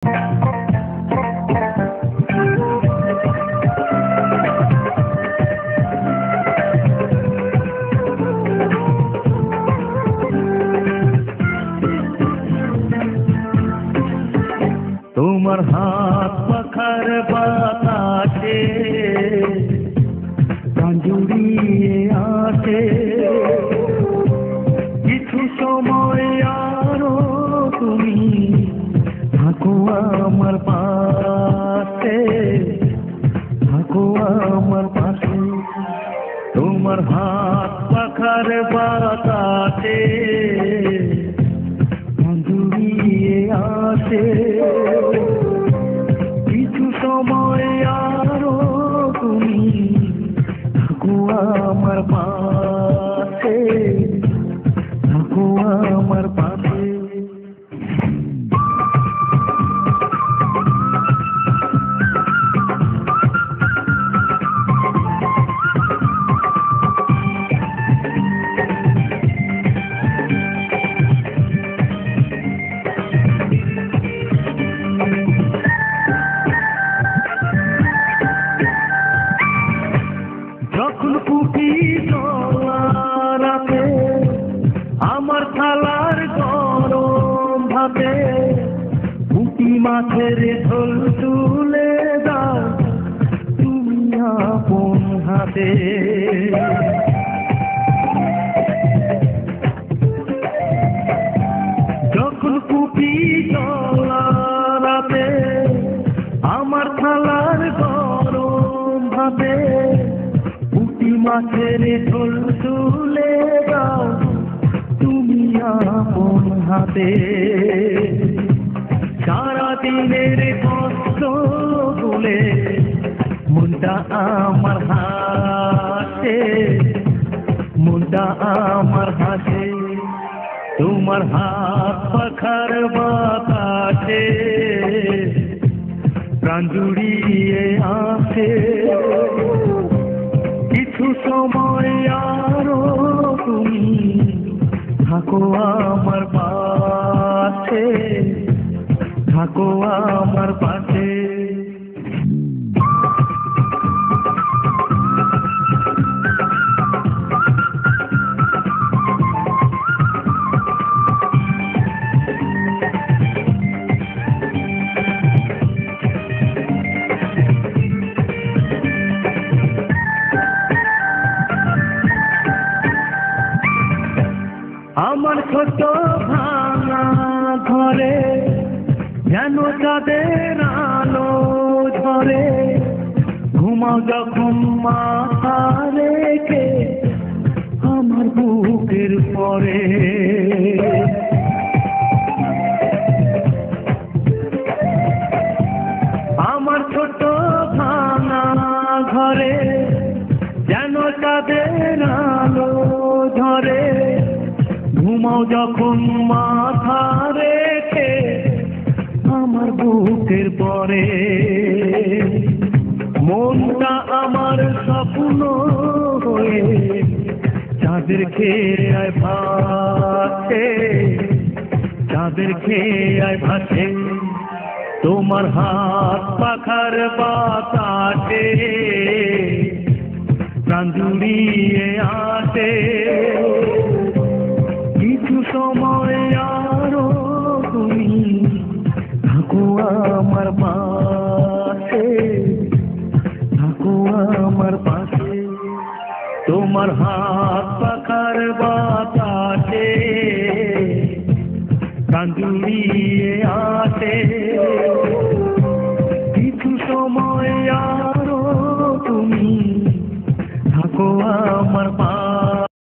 তোমার হাত পাখার বাতাসে প্রাণ জুড়িয়ে আসে, কিছু সময় আরো তুমি থাকো আমার পাশে, থাকো আমার পাশে। তোমার হাত পাখার বাতাসে প্রাণ জুড়িয়ে আসে, কিছু সময় আরো তুমি থাকো আমার পাশে, থাকো আমার পাশে। যখন কুপি রাতে আমার থালার গরম ভাতে পুঁটি মাছের ঝোল তুলে দাও তুমি আপন হাতে। যখন কুপি রাতে আমার থালার গরম ভাতে পুঁটি মাছের ঝোল তুলে দাও তুমি আপন হাতে। সারাদিনের কষ্ট ভুলে মনটা আমার হাসে, মনটা আমার হাসে। তোমার হাত পাখার বাতাসে প্রাণ জুড়িয়ে আসে, কিছু সময় আরো তুমি থাকো আমার পাশে, থাকো আমার পাশে। আমার ছোট ভাঙা ঘরে যেন চাঁদের আলো ঝরে, ঘুমাও যখন মাথা রেখে আমার বুকের পরে। আমার ছোট ভাঙা ঘরে যেন চাঁদের আলো ঝরে, ঘুমাও যখন মাথা রেখে আমার বুকের পরে। মনটা আমার স্বপ্ন হয়ে চাঁদের খেয়ে ভাসে, চাঁদের খেয়ে ভাসে। তোমার হাত পাখার বাতাসে প্রাণ জুড়িয়ে আসে, কিছু সময় আরো তুমি থাকো আমার পাশে, থাকো আমার পাশে। তোমার হাত পাখার বাতাসে প্রাণ জুড়িয়ে আসে, কিছু সময় আরো তুমি থাকো আমার পাশে।